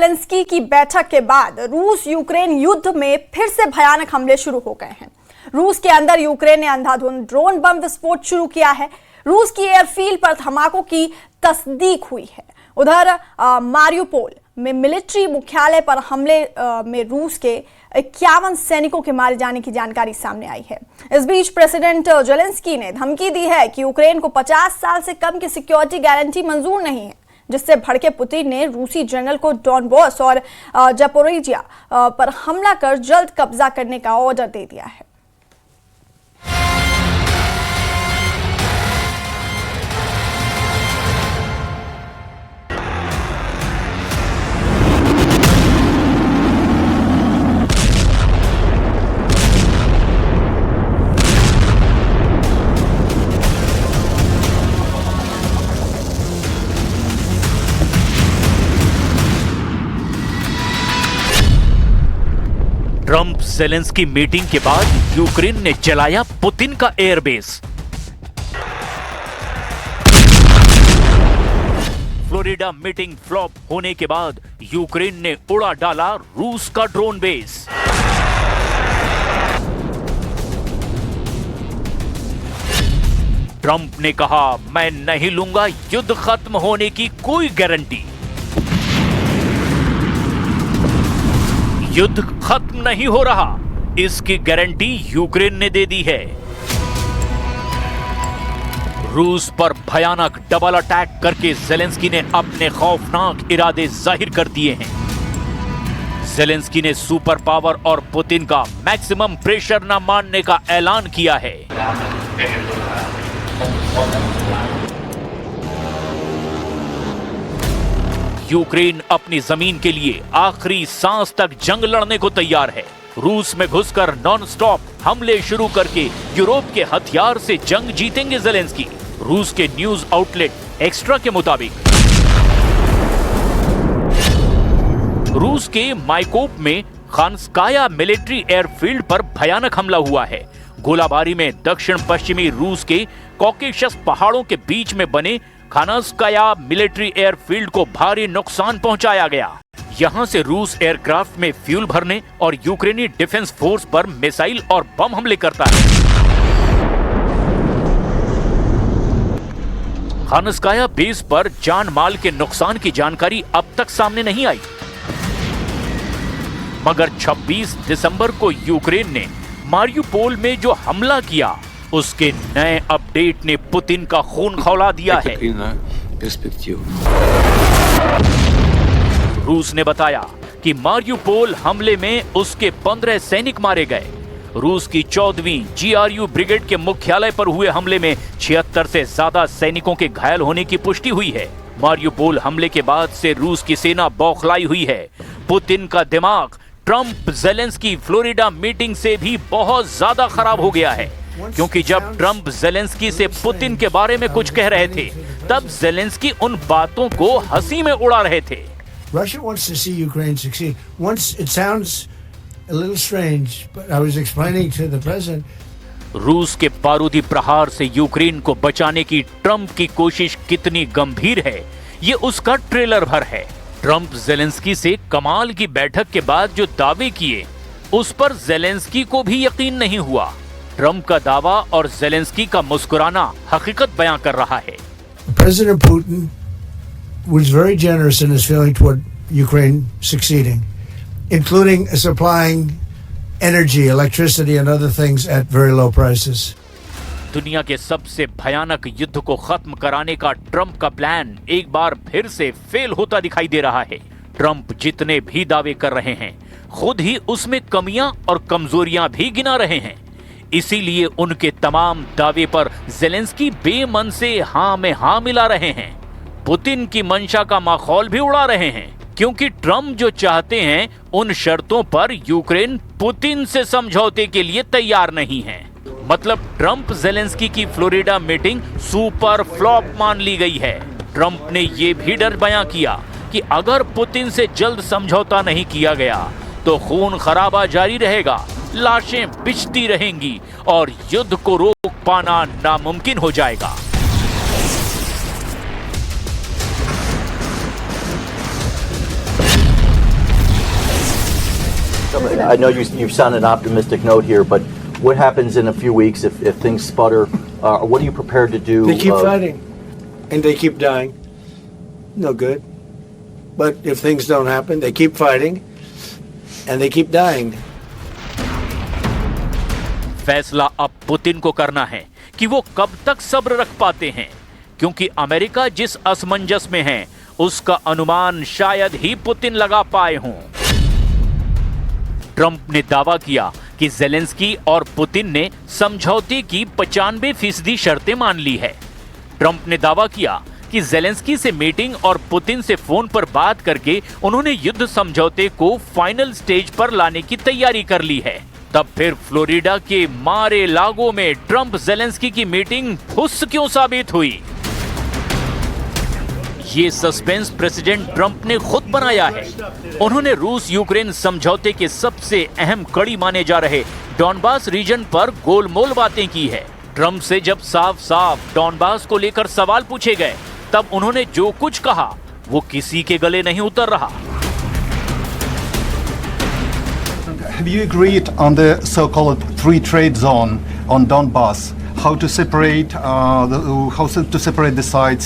Zelensky की बैठक के बाद रूस यूक्रेन युद्ध में फिर से भयानक हमले शुरू हो गए हैं। रूस के अंदर यूक्रेन ने अंधाधुंध ड्रोन बम विस्फोट शुरू किया है। रूस की एयरफील्ड पर धमाकों की तस्दीक हुई है। उधर मारियुपोल में मिलिट्री मुख्यालय पर हमले में रूस के 51 सैनिकों के मारे जाने की जानकारी सामने आई है। इस बीच प्रेसिडेंट जेलेंस्की ने धमकी दी है कि यूक्रेन को 50 साल से कम की सिक्योरिटी गारंटी मंजूर नहीं है, जिससे भड़के पुतिन ने रूसी जनरल को डॉनबास और जापोरिजिया पर हमला कर जल्द कब्जा करने का ऑर्डर दे दिया है। ट्रंप ज़ेलेंस्की मीटिंग के बाद यूक्रेन ने जलाया पुतिन का एयरबेस। फ्लोरिडा मीटिंग फ्लॉप होने के बाद यूक्रेन ने उड़ा डाला रूस का ड्रोन बेस। ट्रंप ने कहा, मैं नहीं लूंगा युद्ध खत्म होने की कोई गारंटी। युद्ध खत्म नहीं हो रहा, इसकी गारंटी यूक्रेन ने दे दी है। रूस पर भयानक डबल अटैक करके ज़ेलेंस्की ने अपने खौफनाक इरादे जाहिर कर दिए हैं। ज़ेलेंस्की ने सुपर पावर और पुतिन का मैक्सिमम प्रेशर न मानने का ऐलान किया है। यूक्रेन अपनी जमीन के लिए आखिरी सांस तक जंग लड़ने को तैयार है। रूस में घुसकर नॉन स्टॉप हमले शुरू करके यूरोप के हथियार से जंग जीतेंगे ज़ेलेंस्की। रूस के न्यूज आउटलेट एक्स्ट्रा के मुताबिक रूस के माइकोप में खानस्काया मिलिट्री एयरफील्ड पर भयानक हमला हुआ है। गोलाबारी में दक्षिण पश्चिमी रूस के कॉकेशस पहाड़ों के बीच में बने खानस्काया मिलिट्री एयरफील्ड को भारी नुकसान पहुंचाया गया। यहां से रूस एयरक्राफ्ट में फ्यूल भरने और यूक्रेनी डिफेंस फोर्स पर मिसाइल और बम हमले करता है। खानस्काया बेस पर जान माल के नुकसान की जानकारी अब तक सामने नहीं आई, मगर 26 दिसंबर को यूक्रेन ने मारियुपोल में जो हमला किया, उसके नए अपडेट ने पुतिन का खून खौला दिया है। रूस ने बताया कि मारियुपोल हमले में उसके 15 सैनिक मारे गए। रूस की 14वीं GRU ब्रिगेड के मुख्यालय पर हुए हमले में 76 से ज्यादा सैनिकों के घायल होने की पुष्टि हुई है। मारियुपोल हमले के बाद से रूस की सेना बौखलाई हुई है। पुतिन का दिमाग ट्रंप ज़ेलेंस्की फ्लोरिडा मीटिंग से भी बहुत ज्यादा खराब हो गया है, क्योंकि जब ट्रंप ज़ेलेंस्की से पुतिन के बारे में कुछ कह रहे थे, तब ज़ेलेंस्की उन बातों को हंसी में उड़ा रहे थे। Russia wants to see Ukraine succeed. Once it sounds a little strange, but I was explaining to the president. रूस के बारूदी प्रहार से यूक्रेन को बचाने की ट्रंप की कोशिश कितनी गंभीर है, ये उसका ट्रेलर भर है। ट्रंप ज़ेलेंस्की से कमाल की बैठक के बाद जो दावे किए, उस पर ज़ेलेंस्की को भी यकीन नहीं हुआ। ट्रंप का दावा और ज़ेलेंस्की का मुस्कुराना हकीकत बयां कर रहा है। President Putin was very generous in his feeling toward Ukraine succeeding, including supplying energy, electricity and other things at very low prices. दुनिया के सबसे भयानक युद्ध को खत्म कराने का ट्रंप का प्लान एक बार फिर से फेल होता दिखाई दे रहा है। ट्रंप जितने भी दावे कर रहे हैं, खुद ही उसमें कमियां और कमजोरियां भी गिना रहे हैं। इसीलिए उनके तमाम दावे पर ज़ेलेंस्की बेमन से हाँ में हाँ मिला रहे हैं। पुतिन की मंशा का माखौल भी उड़ा रहे हैं, क्योंकि ट्रंप जो चाहते हैं, उन शर्तों पर यूक्रेन पुतिन से समझौते के लिए तैयार नहीं है। मतलब ट्रंप ज़ेलेंस्की की फ्लोरिडा मीटिंग सुपर फ्लॉप मान ली गई है। ट्रंप ने यह भी डर बयां किया कि अगर पुतिन से जल्द समझौता नहीं किया गया, तो खून खराबा जारी रहेगा, लाशें बिछती रहेंगी और युद्ध को रोक पाना नामुमकिन हो जाएगा। I know you sound an optimistic note here, but what happens in a few weeks if things sputter? What are you prepared to do? They keep fighting, and they keep dying. No good. But if things don't happen, they keep fighting, and they keep dying. फैसला अब Putin को करना है कि वो कब तक सब्र रख पाते हैं, क्योंकि अमेरिका जिस असमंजस में है उसका अनुमान शायद ही पुतिन लगा पाए हों। ट्रंप ने दावा किया कि जेलेंस्की और पुतिन ने समझौते की 95% शर्तें मान ली है। ट्रंप ने दावा किया कि जेलेंस्की से मीटिंग और पुतिन से फोन पर बात करके उन्होंने युद्ध समझौते को फाइनल स्टेज पर लाने की तैयारी कर ली है। तब फिर फ्लोरिडा के मारे लागो में ट्रंप जेलेंस्की की मीटिंग फुस क्यों साबित हुई? ये सस्पेंस प्रेसिडेंट ट्रंप ने खुद बनाया है। उन्होंने रूस यूक्रेन समझौते के सबसे अहम कड़ी माने जा रहे डॉनबास रीजन पर गोलमोल बातें की है। ट्रंप से जब साफ साफ डॉनबास को लेकर सवाल पूछे गए तब उन्होंने जो कुछ कहा वो किसी के गले नहीं उतर रहा। Have you agreed on the so-called free trade zone on Donbass? How to separate the sites?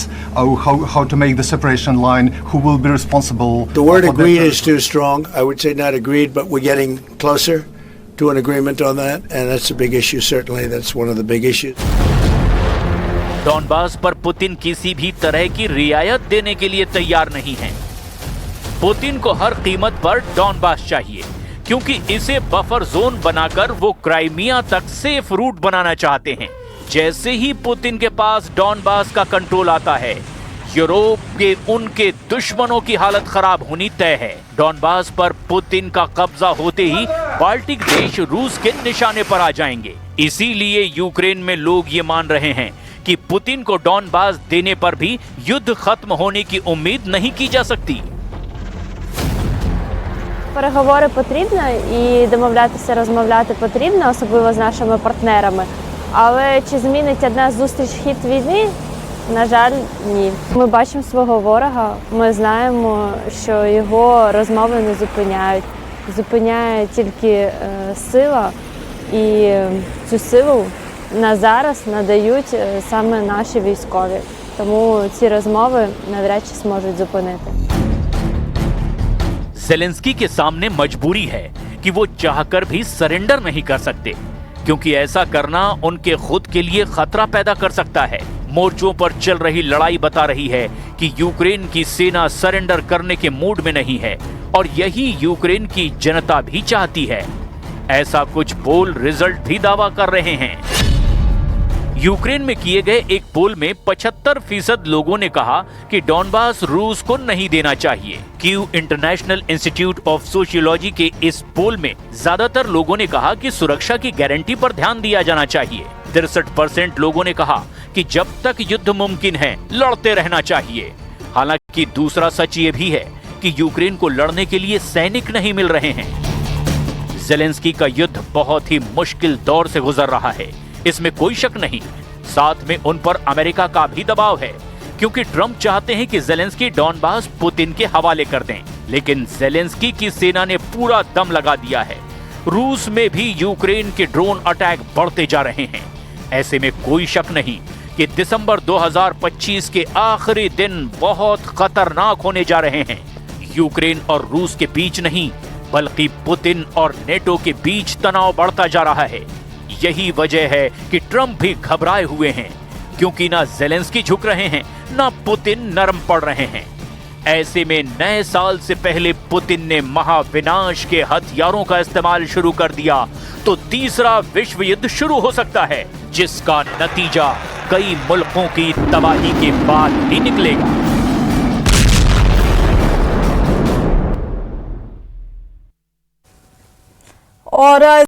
How to make the separation line? Who will be responsible? The word agreed is too strong. I would say not agreed, but we're getting closer to an agreement on that, and that's a big issue. Certainly, that's one of the big issues. Donbas पर Putin किसी भी तरह की रियायत देने के लिए तैयार नहीं है। पुतिन को हर कीमत पर डॉनबास चाहिए, क्योंकि इसे बफर जोन बनाकर वो क्राइमिया तक सेफ रूट बनाना चाहते हैं। जैसे ही पुतिन के पास डॉनबास का कंट्रोल आता है, यूरोप के उनके दुश्मनों की हालत खराब होनी तय है। डॉनबास पर पुतिन का कब्जा होते ही बाल्टिक देश रूस के निशाने पर आ जाएंगे। इसीलिए यूक्रेन में लोग ये मान रहे हैं कि पुतिन को डॉनबास देने पर भी युद्ध खत्म होने की उम्मीद नहीं की जा सकती। Переговори потрібно і домовлятися, розмовляти потрібно, особливо з нашими партнерами. Але чи змінить одна зустріч хід війни? На жаль, ні. Ми бачимо свого ворога, ми знаємо, що його розмови не зупиняють. Зупиняє тільки сила, і цю силу на зараз надають саме наші військові. Тому ці розмови навряд чи зможуть зупинити. जेलेंस्की के सामने मजबूरी है कि वो चाहकर भी सरेंडर नहीं कर सकते, क्योंकि ऐसा करना उनके खुद के लिए खतरा पैदा कर सकता है। मोर्चों पर चल रही लड़ाई बता रही है कि यूक्रेन की सेना सरेंडर करने के मूड में नहीं है, और यही यूक्रेन की जनता भी चाहती है। ऐसा कुछ पोल रिजल्ट भी दावा कर रहे हैं। यूक्रेन में किए गए एक पोल में 75% लोगों ने कहा कि डॉनबास रूस को नहीं देना चाहिए। Kyiv international institute of sociology के इस पोल में ज्यादातर लोगों ने कहा कि सुरक्षा की गारंटी पर ध्यान दिया जाना चाहिए। 63% लोगों ने कहा कि जब तक युद्ध मुमकिन है लड़ते रहना चाहिए। हालांकि दूसरा सच ये भी है कि यूक्रेन को लड़ने के लिए सैनिक नहीं मिल रहे हैं। जेलेंस्की का युद्ध बहुत ही मुश्किल दौर से गुजर रहा है, इसमें कोई शक नहीं। साथ में उन पर अमेरिका का भी दबाव है, क्योंकि ट्रंप चाहते हैं कि जेलेंस्की डॉनबास पुतिन के हवाले कर दें, लेकिन जेलेंस्की की सेना ने पूरा दम लगा दिया है। रूस में भी यूक्रेन के ड्रोन अटैक बढ़ते जा रहे हैं। ऐसे में कोई शक नहीं कि दिसंबर 2025 के आखिरी दिन बहुत खतरनाक होने जा रहे हैं। यूक्रेन और रूस के बीच नहीं, बल्कि पुतिन और नेटो के बीच तनाव बढ़ता जा रहा है। यही वजह है कि ट्रंप भी घबराए हुए हैं, क्योंकि ना जेलेंस्की झुक रहे हैं, ना पुतिन नरम पड़ रहे हैं। ऐसे में नए साल से पहले पुतिन ने महाविनाश के हथियारों का इस्तेमाल शुरू कर दिया तो तीसरा विश्व युद्ध शुरू हो सकता है, जिसका नतीजा कई मुल्कों की तबाही के बाद ही निकलेगा। और